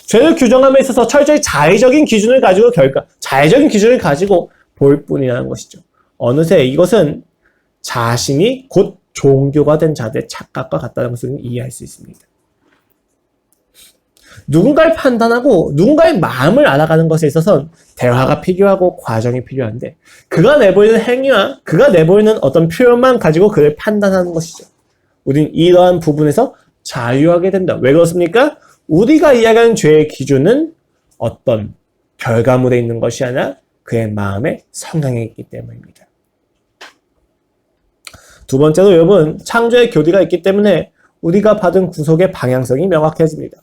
죄를 규정함에 있어서 철저히 자의적인 기준을 가지고 자의적인 기준을 가지고 볼 뿐이라는 것이죠. 어느새 이것은 자신이 곧 종교가 된 자들의 착각과 같다는 것을 이해할 수 있습니다. 누군가를 판단하고 누군가의 마음을 알아가는 것에 있어서는 대화가 필요하고 과정이 필요한데 그가 내보이는 행위와 그가 내보이는 어떤 표현만 가지고 그를 판단하는 것이죠. 우린 이러한 부분에서 자유하게 된다. 왜 그렇습니까? 우리가 이야기하는 죄의 기준은 어떤 결과물에 있는 것이 아니라 그의 마음의 성향에 있기 때문입니다. 두 번째로 여러분 창조의 교리가 있기 때문에 우리가 받은 구속의 방향성이 명확해집니다.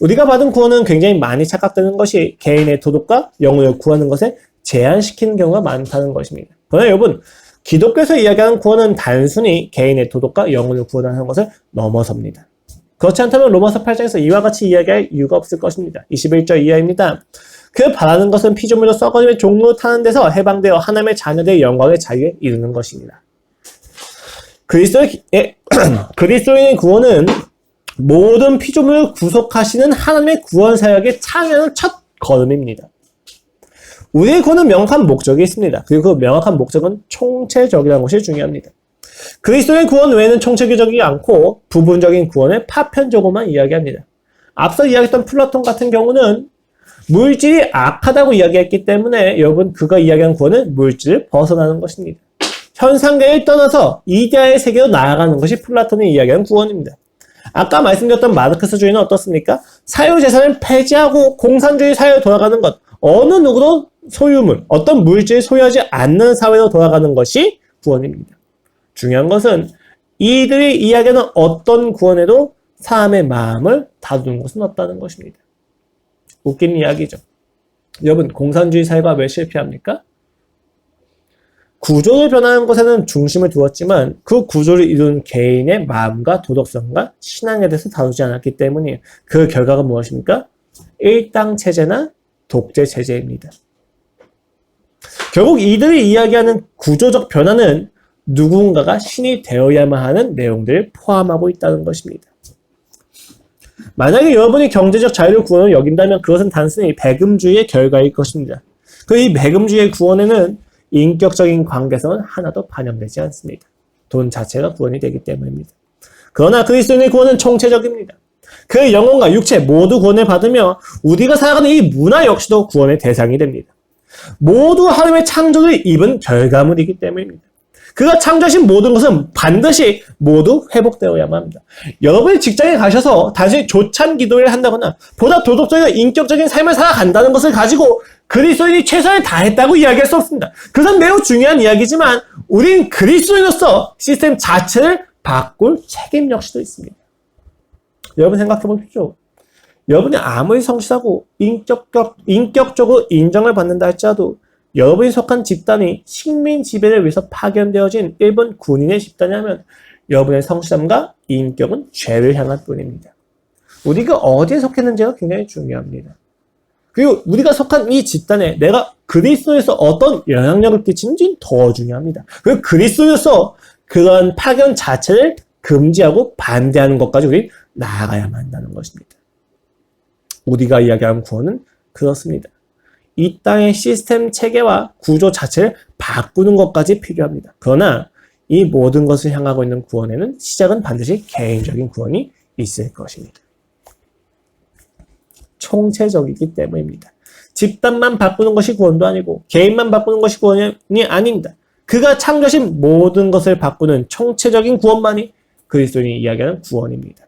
우리가 받은 구원은 굉장히 많이 착각되는 것이 개인의 도덕과 영혼을 구하는 것에 제한시키는 경우가 많다는 것입니다. 그러나 여러분 기독교에서 이야기하는 구원은 단순히 개인의 도덕과 영혼을 구원하는 것을 넘어섭니다. 그렇지 않다면 로마서 8장에서 이와 같이 이야기할 이유가 없을 것입니다. 21절 이하입니다. 그 바라는 것은 피조물로 썩어짐의 종로를 타는 데서 해방되어 하나님의 자녀들의 영광의 자유에 이르는 것입니다. 그리스도인의 구원은 모든 피조물을 구속하시는 하나님의 구원 사역에 참여하는 첫 걸음입니다. 우리의 구원은 명확한 목적이 있습니다. 그리고 그 명확한 목적은 총체적이라는 것이 중요합니다. 그리스도의 구원 외에는 총체적이지 않고 부분적인 구원을 파편적으로만 이야기합니다. 앞서 이야기했던 플라톤 같은 경우는 물질이 악하다고 이야기했기 때문에 여러분 그가 이야기한 구원은 물질을 벗어나는 것입니다. 현상계를 떠나서 이데아의 세계로 나아가는 것이 플라톤이 이야기하는 구원입니다. 아까 말씀드렸던 마르크스주의는 어떻습니까? 사유재산을 폐지하고 공산주의 사회로 돌아가는 것, 어느 누구도 소유물, 어떤 물질을 소유하지 않는 사회로 돌아가는 것이 구원입니다. 중요한 것은 이들이 이야기하는 어떤 구원에도 사람의 마음을 다루는 것은 없다는 것입니다. 웃긴 이야기죠. 여러분 공산주의 사회가 왜 실패합니까? 구조를 변하는 것에는 중심을 두었지만 그 구조를 이룬 개인의 마음과 도덕성과 신앙에 대해서 다루지 않았기 때문이에요. 그 결과가 무엇입니까? 일당 체제나 독재 체제입니다. 결국 이들이 이야기하는 구조적 변화는 누군가가 신이 되어야만 하는 내용들을 포함하고 있다는 것입니다. 만약에 여러분이 경제적 자유를 구원을 여긴다면 그것은 단순히 배금주의의 결과일 것입니다. 그 이 배금주의의 구원에는 인격적인 관계성은 하나도 반영되지 않습니다. 돈 자체가 구원이 되기 때문입니다. 그러나 그리스도인의 구원은 총체적입니다. 그 영혼과 육체 모두 구원을 받으며 우리가 살아가는 이 문화 역시도 구원의 대상이 됩니다. 모두 하나님의 창조를 입은 결과물이기 때문입니다. 그가 창조하신 모든 것은 반드시 모두 회복되어야만 합니다. 여러분이 직장에 가셔서 단순히 조찬 기도를 한다거나 보다 도덕적이고 인격적인 삶을 살아간다는 것을 가지고 그리스도인이 최선을 다했다고 이야기할 수 없습니다. 그것은 매우 중요한 이야기지만 우린 그리스도인으로서 시스템 자체를 바꿀 책임 역시도 있습니다. 여러분 생각해 보십시오. 여러분이 아무리 성실하고 인격적으로 인정을 받는다 할지라도 여러분이 속한 집단이 식민 지배를 위해서 파견되어진 일본 군인의 집단이라면 여러분의 성실함과 인격은 죄를 향할 뿐입니다. 우리가 어디에 속했는지가 굉장히 중요합니다. 그리고 우리가 속한 이 집단에 내가 그리스도에서 어떤 영향력을 끼치는지는 더 중요합니다. 그리고 그리스도에서 그런 파견 자체를 금지하고 반대하는 것까지 우리 나아가야만 한다는 것입니다. 우리가 이야기하는 구원은 그렇습니다. 이 땅의 시스템 체계와 구조 자체를 바꾸는 것까지 필요합니다. 그러나 이 모든 것을 향하고 있는 구원에는 시작은 반드시 개인적인 구원이 있을 것입니다. 총체적이기 때문입니다. 집단만 바꾸는 것이 구원도 아니고 개인만 바꾸는 것이 구원이 아닙니다. 그가 창조하신 모든 것을 바꾸는 총체적인 구원만이 그리스도인이 이야기하는 구원입니다.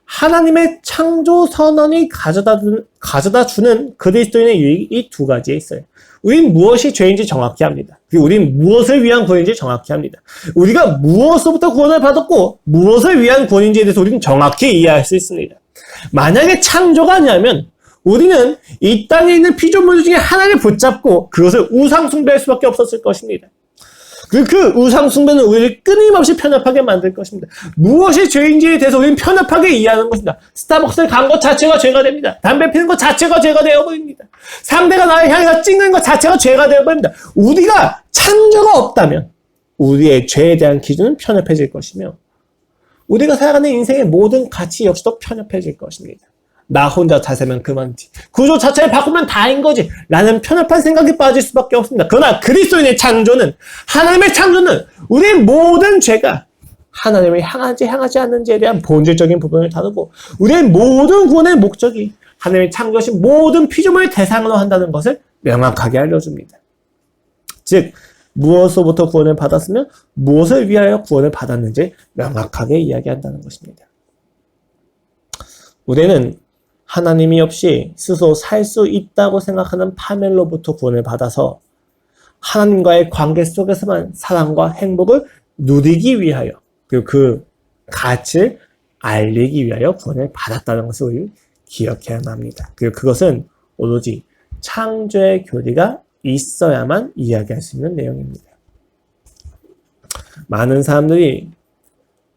하나님의 창조 선언이 가져다 주는 그리스도인의 유익이 이 두 가지에 있어요. 우린 무엇이 죄인지 정확히 합니다. 그리고 우린 무엇을 위한 구원인지 정확히 합니다. 우리가 무엇으로부터 구원을 받았고 무엇을 위한 구원인지에 대해서 우리는 정확히 이해할 수 있습니다. 만약에 창조가 아니라면 우리는 이 땅에 있는 피조물 중에 하나를 붙잡고 그것을 우상 숭배할 수밖에 없었을 것입니다. 그 우상 숭배는 우리를 끊임없이 편협하게 만들 것입니다. 무엇이 죄인지에 대해서 우리는 편협하게 이해하는 것입니다. 스타벅스를 간 것 자체가 죄가 됩니다. 담배 피는 것 자체가 죄가 되어버립니다. 상대가 나를 향해서 찍는 것 자체가 죄가 되어버립니다. 우리가 창조가 없다면 우리의 죄에 대한 기준은 편협해질 것이며 우리가 살아가는 인생의 모든 가치 역시도 편협해질 것입니다. 나 혼자 잘 살면 그만이지. 구조 자체를 바꾸면 다인 거지. 라는 편협한 생각에 빠질 수밖에 없습니다. 그러나 그리스도인의 창조는, 하나님의 창조는 우리의 모든 죄가 하나님을 향하지 않는지에 대한 본질적인 부분을 다루고 우리의 모든 구원의 목적이 하나님이 창조하신 모든 피조물을 대상으로 한다는 것을 명확하게 알려줍니다. 즉 무엇으로부터 구원을 받았으면 무엇을 위하여 구원을 받았는지 명확하게 이야기한다는 것입니다. 우리는 하나님이 없이 스스로 살 수 있다고 생각하는 파멸로부터 구원을 받아서 하나님과의 관계 속에서만 사랑과 행복을 누리기 위하여 그리고 그 가치를 알리기 위하여 구원을 받았다는 것을 우리 기억해야 합니다. 그리고 그것은 오로지 창조의 교리가 있어야만 이야기할 수 있는 내용입니다. 많은 사람들이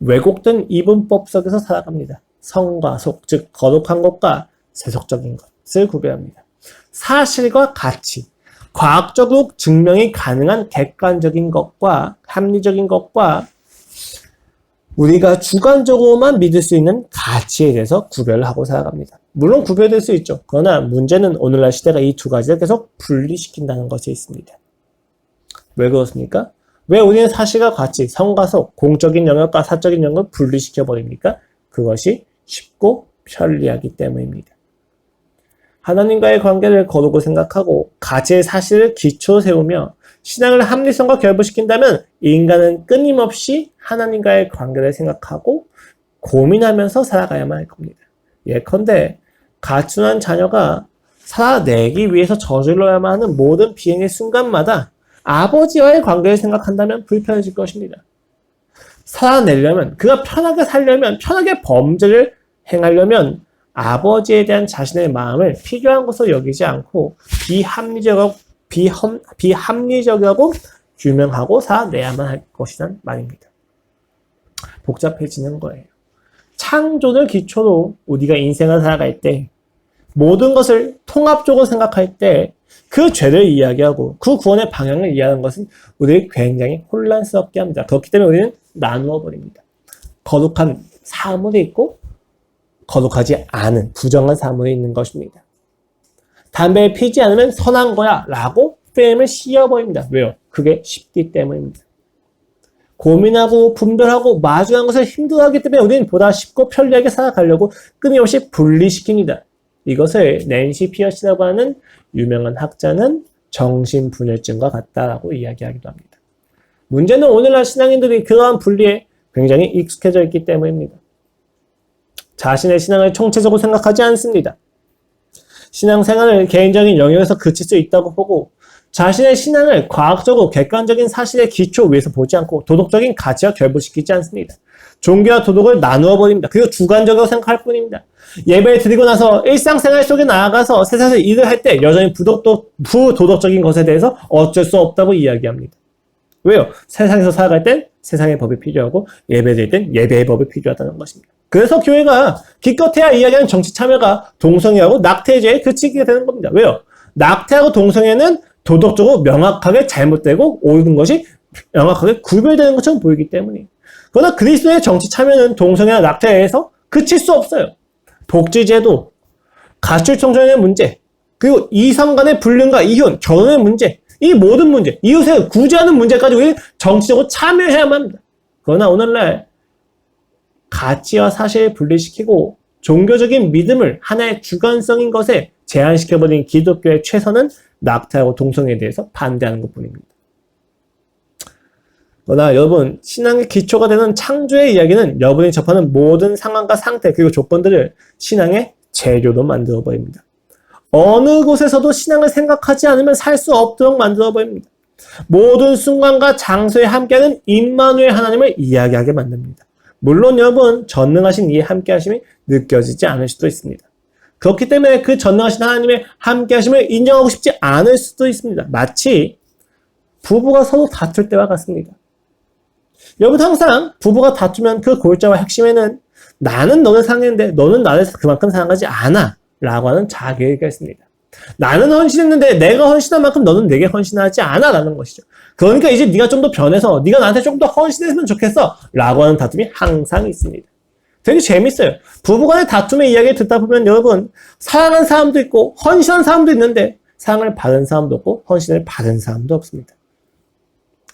왜곡된 이분법 속에서 살아갑니다. 성과 속, 즉 거룩한 것과 세속적인 것을 구별합니다. 사실과 가치, 과학적으로 증명이 가능한 객관적인 것과 합리적인 것과 우리가 주관적으로만 믿을 수 있는 가치에 대해서 구별을 하고 살아갑니다. 물론 구별될 수 있죠. 그러나 문제는 오늘날 시대가 이 두 가지를 계속 분리시킨다는 것이 있습니다. 왜 그렇습니까? 왜 우리는 사실과 가치, 성과 속, 공적인 영역과 사적인 영역을 분리시켜버립니까? 그것이 쉽고 편리하기 때문입니다. 하나님과의 관계를 거룩으로 생각하고 가치의 사실을 기초로 세우며 신앙을 합리성과 결부시킨다면 인간은 끊임없이 하나님과의 관계를 생각하고 고민하면서 살아가야만 할 겁니다. 예컨대 가출한 자녀가 살아내기 위해서 저질러야만 하는 모든 비행의 순간마다 아버지와의 관계를 생각한다면 불편해질 것입니다. 살아내려면, 그가 편하게 살려면, 편하게 범죄를 행하려면 아버지에 대한 자신의 마음을 필요한 것으로 여기지 않고 비합리적이라고 규명하고 살아내야만 할 것이란 말입니다. 복잡해지는 거예요. 창조를 기초로 우리가 인생을 살아갈 때 모든 것을 통합적으로 생각할 때 그 죄를 이야기하고 그 구원의 방향을 이해하는 것은 우리를 굉장히 혼란스럽게 합니다. 그렇기 때문에 우리는 나누어 버립니다. 거룩한 사물이 있고 거룩하지 않은 부정한 사물이 있는 것입니다. 담배를 피지 않으면 선한 거야 라고 프레임을 씌워버립니다. 왜요? 그게 쉽기 때문입니다. 고민하고 분별하고 마주하는 것을 힘들어하기 때문에 우리는 보다 쉽고 편리하게 살아가려고 끊임없이 분리시킵니다. 이것을 낸시 피어시라고 하는 유명한 학자는 정신분열증과 같다라고 이야기하기도 합니다. 문제는 오늘날 신앙인들이 그러한 분리에 굉장히 익숙해져 있기 때문입니다. 자신의 신앙을 총체적으로 생각하지 않습니다. 신앙생활을 개인적인 영역에서 그칠 수 있다고 보고 자신의 신앙을 과학적으로 객관적인 사실의 기초 위에서 보지 않고 도덕적인 가치와 결부시키지 않습니다. 종교와 도덕을 나누어 버립니다. 그리고 주관적으로 생각할 뿐입니다. 예배를 드리고 나서 일상생활 속에 나아가서 세상에서 일을 할 때 여전히 부도덕적인 것에 대해서 어쩔 수 없다고 이야기합니다. 왜요? 세상에서 살아갈 땐 세상의 법이 필요하고 예배 드릴 땐 예배의 법이 필요하다는 것입니다. 그래서 교회가 기껏해야 이야기하는 정치 참여가 동성애하고 낙태죄에 그치게 되는 겁니다. 왜요? 낙태하고 동성애는 도덕적으로 명확하게 잘못되고 옳은 것이 명확하게 구별되는 것처럼 보이기 때문이에요. 그러나 그리스도의 정치 참여는 동성애와 낙태에서 그칠 수 없어요. 복지제도, 가출 청소년의 문제, 그리고 이성 간의 불륜과 이혼, 결혼의 문제, 이 모든 문제, 이웃을 구제하는 문제까지 우리는 정치적으로 참여해야만 합니다. 그러나 오늘날 가치와 사실을 분리시키고 종교적인 믿음을 하나의 주관성인 것에 제한시켜버린 기독교의 최선은 낙태하고 동성애에 대해서 반대하는 것뿐입니다. 그러나 여러분, 신앙의 기초가 되는 창조의 이야기는 여러분이 접하는 모든 상황과 상태 그리고 조건들을 신앙의 재료로 만들어버립니다. 어느 곳에서도 신앙을 생각하지 않으면 살 수 없도록 만들어버립니다. 모든 순간과 장소에 함께하는 임마누엘 하나님을 이야기하게 만듭니다. 물론 여러분, 전능하신 이 함께하심이 느껴지지 않을 수도 있습니다. 그렇기 때문에 그 전능하신 하나님의 함께하심을 인정하고 싶지 않을 수도 있습니다. 마치 부부가 서로 다툴 때와 같습니다. 여러분, 항상 부부가 다투면 그 골자와 핵심에는 나는 너를 사랑했는데 너는 나를 그만큼 사랑하지 않아 라고 하는 자기애가 있습니다. 나는 헌신했는데 내가 헌신한 만큼 너는 내게 헌신하지 않아 라는 것이죠. 그러니까 이제 네가 좀 더 변해서 네가 나한테 좀 더 헌신했으면 좋겠어 라고 하는 다툼이 항상 있습니다. 되게 재밌어요. 부부간의 다툼의 이야기를 듣다 보면 여러분, 사랑하는 사람도 있고 헌신한 사람도 있는데 사랑을 받은 사람도 없고 헌신을 받은 사람도 없습니다.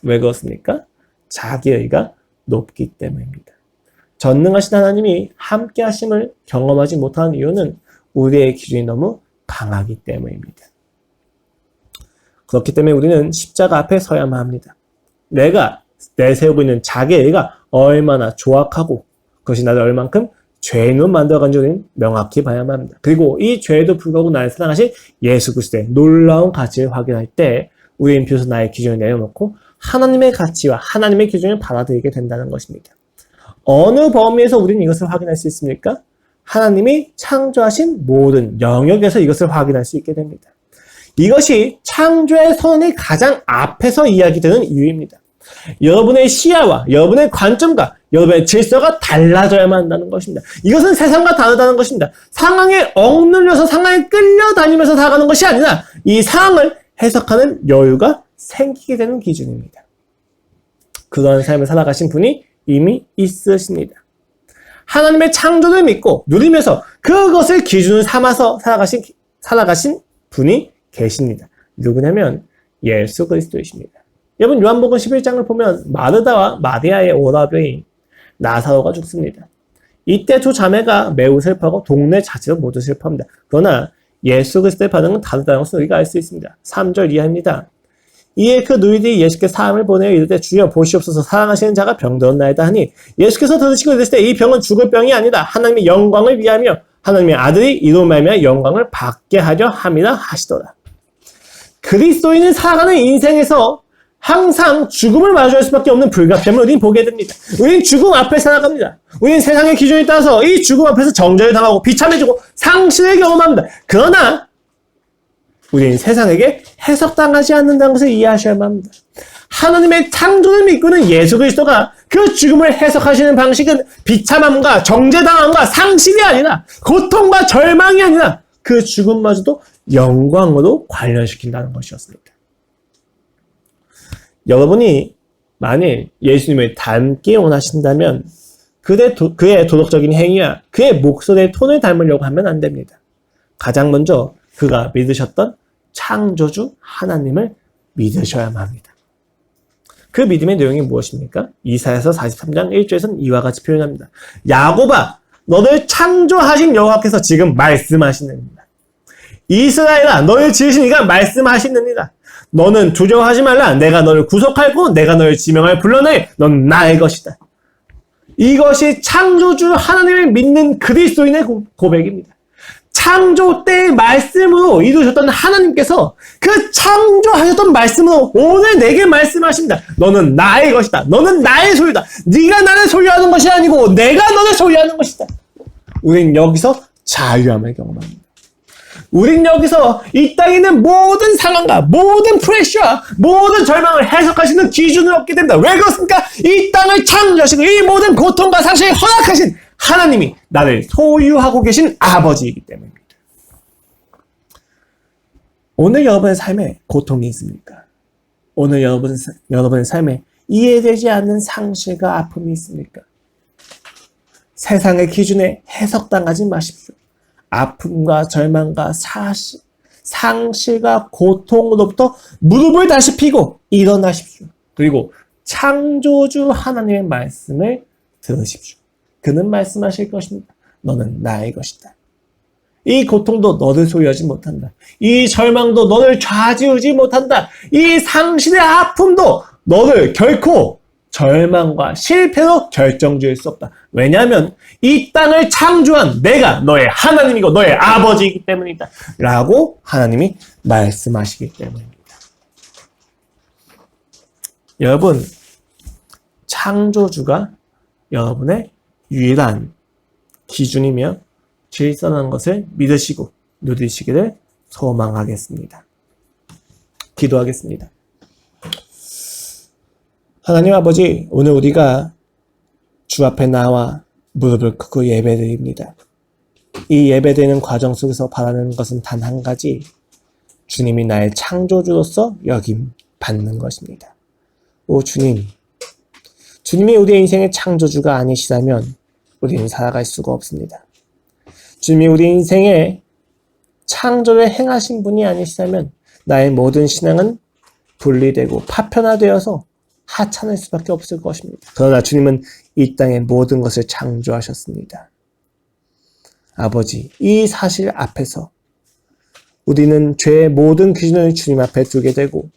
왜 그렇습니까? 자기의가 높기 때문입니다. 전능하신 하나님이 함께 하심을 경험하지 못하는 이유는 우리의 기준이 너무 강하기 때문입니다. 그렇기 때문에 우리는 십자가 앞에 서야만 합니다. 내가 내세우고 있는 자기의가 얼마나 조악하고 그것이 나를 얼만큼 죄인으로 만들어간지 우리는 명확히 봐야만 합니다. 그리고 이 죄에도 불구하고 나를 사랑하신 예수 그리스도의 놀라운 가치를 확인할 때 우리는 비로소 나의 기준을 내려놓고 하나님의 가치와 하나님의 기준을 받아들이게 된다는 것입니다. 어느 범위에서 우리는 이것을 확인할 수 있습니까? 하나님이 창조하신 모든 영역에서 이것을 확인할 수 있게 됩니다. 이것이 창조의 선언이 가장 앞에서 이야기되는 이유입니다. 여러분의 시야와 여러분의 관점과 여러분의 질서가 달라져야만 한다는 것입니다. 이것은 세상과 다르다는 것입니다. 상황에 억눌려서 상황에 끌려다니면서 살아가는 것이 아니라 이 상황을 해석하는 여유가 생기게 되는 기준입니다. 그러한 삶을 살아가신 분이 이미 있으십니다. 하나님의 창조를 믿고 누리면서 그것을 기준으로 삼아서 살아가신 분이 계십니다. 누구냐면 예수 그리스도이십니다. 여러분, 요한복음 11장을 보면 마르다와 마리아의 오라버니 나사로가 죽습니다. 이때 두 자매가 매우 슬퍼하고 동네 자체로 모두 슬퍼합니다. 그러나 예수 그리스도의 반응은 다르다는 것을 우리가 알 수 있습니다. 3절 이하입니다. 이에 그 누이들이 예수께 사람을 보내어 이르되 주여 보시옵소서 사랑하시는 자가 병들었나이다 하니 예수께서 들으시고 이르시되 이 병은 죽을 병이 아니다 하나님의 영광을 위하며 하나님의 아들이 이로 말미암아 영광을 받게 하려 함이라 하시더라. 그리스도인은 살아가는 인생에서 항상 죽음을 마주할 수밖에 없는 불가피함을 우리는 보게 됩니다. 우리는 죽음 앞에 살아갑니다. 우리는 세상의 기준에 따라서 이 죽음 앞에서 정죄를 당하고 비참해지고 상실을 경험합니다. 그러나 우리는 세상에게 해석당하지 않는다는 것을 이해하셔야만 합니다. 하나님의 창조를 믿고는 예수 그리스도가 그 죽음을 해석하시는 방식은 비참함과 정죄당함과 상실이 아니라 고통과 절망이 아니라 그 죽음마저도 영광으로 관련시킨다는 것이었습니다. 여러분이 만일 예수님을 닮기 원하신다면 그의 도덕적인 행위와 그의 목소리의 톤을 닮으려고 하면 안 됩니다. 가장 먼저 그가 믿으셨던 창조주 하나님을 믿으셔야만 합니다. 그 믿음의 내용이 무엇입니까? 이사야서 43장 1절에서는 이와 같이 표현합니다. 야곱아, 너를 창조하신 여호와께서 지금 말씀하시느니라. 이스라엘아, 너를 지으신 이가 말씀하시느니라. 너는 두려워하지 말라. 내가 너를 구속하고 내가 너를 지명하여 불러내. 넌 나의 것이다. 이것이 창조주 하나님을 믿는 그리스도인의 고백입니다. 창조 때의 말씀으로 이루셨던 하나님께서 그 창조하셨던 말씀으로 오늘 내게 말씀하십니다. 너는 나의 것이다. 너는 나의 소유다. 네가 나를 소유하는 것이 아니고 내가 너를 소유하는 것이다. 우린 여기서 자유함을 경험합니다. 우린 여기서 이 땅에 있는 모든 상황과 모든 프레셔와 모든 절망을 해석하시는 기준을 얻게 됩니다. 왜 그렇습니까? 이 땅을 창조하시고 이 모든 고통과 상실을 허락하신 하나님이 나를 소유하고 계신 아버지이기 때문입니다. 오늘 여러분의 삶에 고통이 있습니까? 오늘 여러분의 삶에 이해되지 않는 상실과 아픔이 있습니까? 세상의 기준에 해석당하지 마십시오. 아픔과 절망과 상실과 고통으로부터 무릎을 다시 펴고 일어나십시오. 그리고 창조주 하나님의 말씀을 들으십시오. 그는 말씀하실 것입니다. 너는 나의 것이다. 이 고통도 너를 소유하지 못한다. 이 절망도 너를 좌지우지 못한다. 이 상실의 아픔도 너를 결코 절망과 실패로 결정지을 수 없다. 왜냐하면 이 땅을 창조한 내가 너의 하나님이고 너의 아버지이기 때문이다. 라고 하나님이 말씀하시기 때문입니다. 여러분, 창조주가 여러분의 유일한 기준이며 질서라는 것을 믿으시고 누리시기를 소망하겠습니다. 기도하겠습니다. 하나님 아버지, 오늘 우리가 주 앞에 나와 무릎을 꿇고 예배드립니다. 이 예배드리는 과정 속에서 바라는 것은 단 한 가지, 주님이 나의 창조주로서 여김 받는 것입니다. 오 주님, 주님이 우리의 인생의 창조주가 아니시다면 우리는 살아갈 수가 없습니다. 주님이 우리 인생의 창조를 행하신 분이 아니시다면 나의 모든 신앙은 분리되고 파편화되어서 하찮을 수밖에 없을 것입니다. 그러나 주님은 이 땅의 모든 것을 창조하셨습니다. 아버지, 이 사실 앞에서 우리는 죄의 모든 기준을 주님 앞에 두게 되고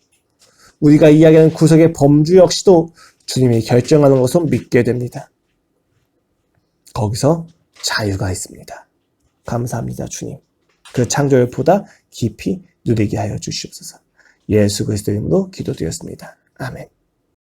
우리가 이야기하는 구속의 범주 역시도 주님이 결정하는 것을 믿게 됩니다. 거기서 자유가 있습니다. 감사합니다, 주님. 그 창조를 보다 깊이 누리게 하여 주시옵소서. 예수 그리스도 이름으로 기도드렸습니다. 아멘.